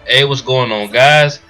Hey, what's going on, guys?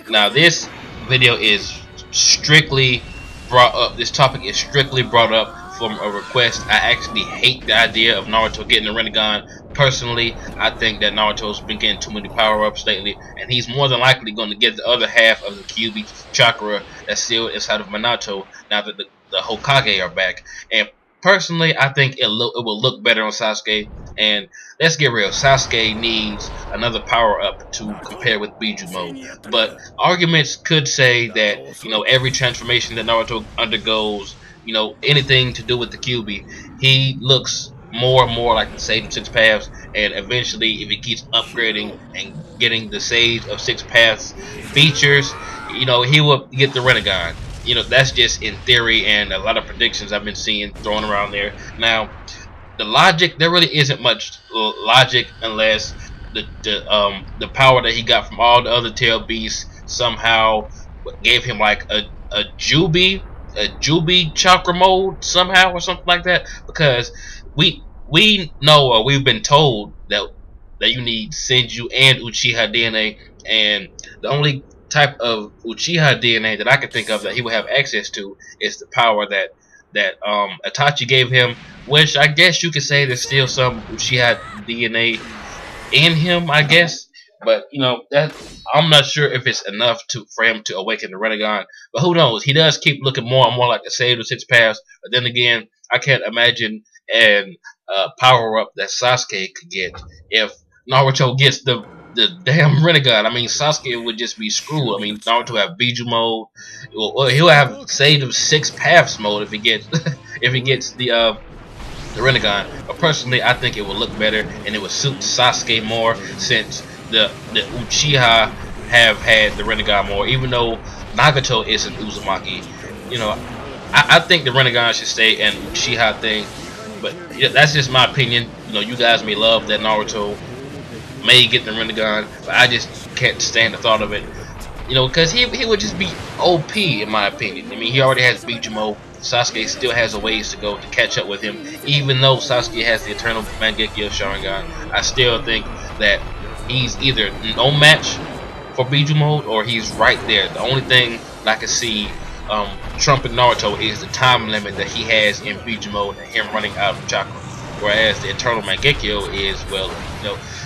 Now, this video is strictly brought up. This topic is strictly brought up from a request. I actually hate the idea of Naruto getting the Rinnegan. Personally, I think that Naruto's been getting too many power-ups lately, and he's more than likely going to get the other half of the Kyuubi chakra that's still inside of Minato now that the Hokage are back. And personally, I think it will look better on Sasuke. And let's get real, Sasuke needs another power up to compare with Biju mode. But arguments could say that, every transformation that Naruto undergoes, anything to do with the Kyuubi, he looks more and more like the Sage of Six Paths, and eventually if he keeps upgrading and getting the Sage of Six Paths features, he will get the Rinnegan. That's just in theory and a lot of predictions I've been seeing thrown around there. Now, the logic, there really isn't much logic unless the power that he got from all the other tail beasts somehow gave him like a Jubi chakra mode somehow or something like that. Because we know, or we've been told that you need Senju and Uchiha DNA, and the only type of Uchiha DNA that I can think of that he would have access to is the power that Itachi gave him, which I guess you could say there's still some Uchiha DNA in him, I guess. But that I'm not sure if it's enough for him to awaken the Rinnegan. But who knows? He does keep looking more and more like the Sage of Six Paths. But then again, I can't imagine an power up that Sasuke could get if Naruto gets the damn Rinnegan. I mean, Sasuke would just be screwed. I mean, Naruto have Biju mode. Well, he'll have Sage of Six Paths mode if he gets if he gets the Rinnegan. But personally, I think it would look better and it would suit Sasuke more, since the Uchiha have had the Rinnegan more. Even though Nagato isn't Uzumaki, I think the Rinnegan should stay an Uchiha thing. But that's just my opinion. You guys may love that Naruto may get the Rinnegan, but I just can't stand the thought of it. Because he would just be OP in my opinion. I mean, he already has Biju mode. Sasuke still has a ways to go to catch up with him. Even though Sasuke has the Eternal Mangekyo Sharingan, I still think that he's either no match for Biju mode or he's right there. The only thing that I can see trumping Naruto is the time limit that he has in Biju mode and him running out of chakra. Whereas the Eternal Mangekyo is, well,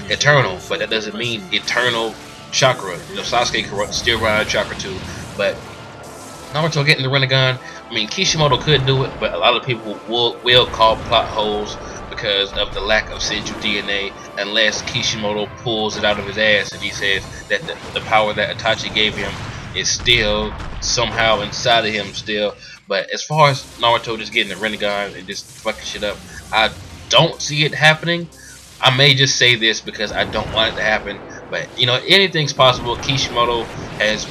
eternal, but that doesn't mean eternal chakra. Sasuke can still run out of chakra too, but Naruto getting the Rinnegan, I mean, Kishimoto could do it, but a lot of people will call plot holes because of the lack of Senju DNA, unless Kishimoto pulls it out of his ass and he says that the power that Itachi gave him is still somehow inside of him still. But as far as Naruto just getting the Rinnegan and just fucking shit up, I don't see it happening. I may just say this because I don't want it to happen, but anything's possible. Kishimoto has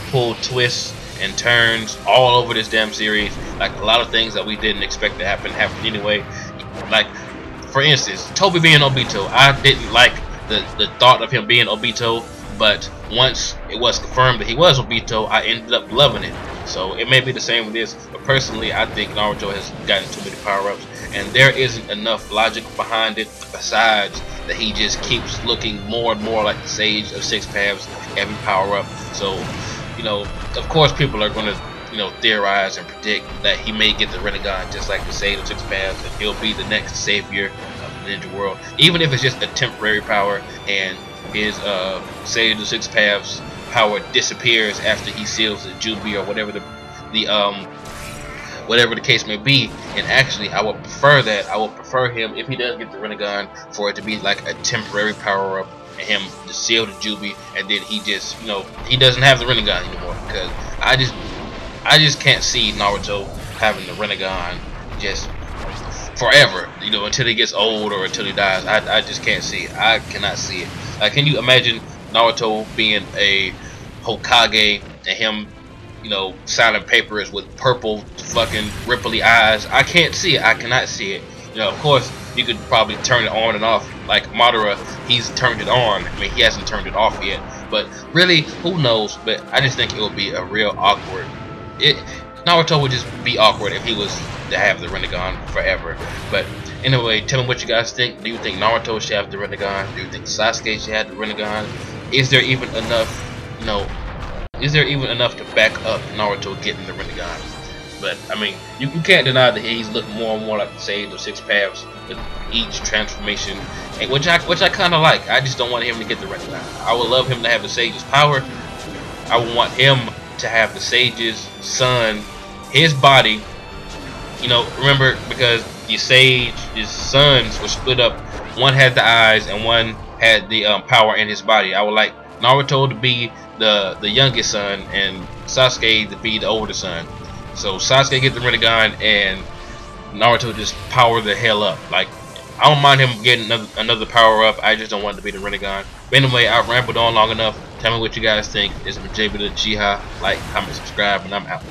pulled twists and turns all over this damn series. Like, a lot of things that we didn't expect to happen happened anyway. Like, for instance, Toby being Obito, I didn't like the thought of him being Obito, but once it was confirmed that he was Obito, I ended up loving it. So it may be the same with this, but personally I think Naruto has gotten too many power-ups, and there isn't enough logic behind it besides that he just keeps looking more and more like the Sage of Six Paths every power-up. So of course people are going to theorize and predict that he may get the Rinnegan just like the Sage of Six Paths, and he'll be the next savior of the ninja world, even if it's just a temporary power and his Sage of Six Paths power disappears after he seals the Jubi or whatever the case may be. And actually, I would prefer that. I would prefer him, if he does get the Rinnegan, for it to be like a temporary power up and him to seal the Jubi, and then he just he doesn't have the Rinnegan anymore. Because I just can't see Naruto having the Rinnegan just forever, until he gets old or until he dies. I just can't see it. I cannot see it. Like, can you imagine Naruto being a Hokage and him, signing papers with purple fucking ripply eyes? I can't see it. I cannot see it. Of course, you could probably turn it on and off. Like Madara, he's turned it on. I mean, he hasn't turned it off yet. But really, who knows? But I just think it would be a real awkward. Naruto would just be awkward if he was to have the Rinnegan forever. But anyway, tell me what you guys think. Do you think Naruto should have the Rinnegan? Do you think Sasuke should have the Rinnegan? is there even enough, you know, is there even enough to back up Naruto getting the Rinnegan? But I mean, you can't deny that he's looking more and more like the Sage of Six Paths with each transformation, and which I kind of like. I just don't want him to get the Rinnegan. I would love him to have the Sage's power. I would want him to have the Sage's son, his body. You know, remember, because the Sage, his sons were split up. One had the eyes and one had the power in his body. I would like Naruto to be the youngest son and Sasuke to be the older son. So Sasuke get the Rinnegan and Naruto just power the hell up. Like, I don't mind him getting another power up. I just don't want it to be the Rinnegan. But anyway, I rambled on long enough. Tell me what you guys think. This is JB the Chiha. Like, comment, subscribe, and I'm out.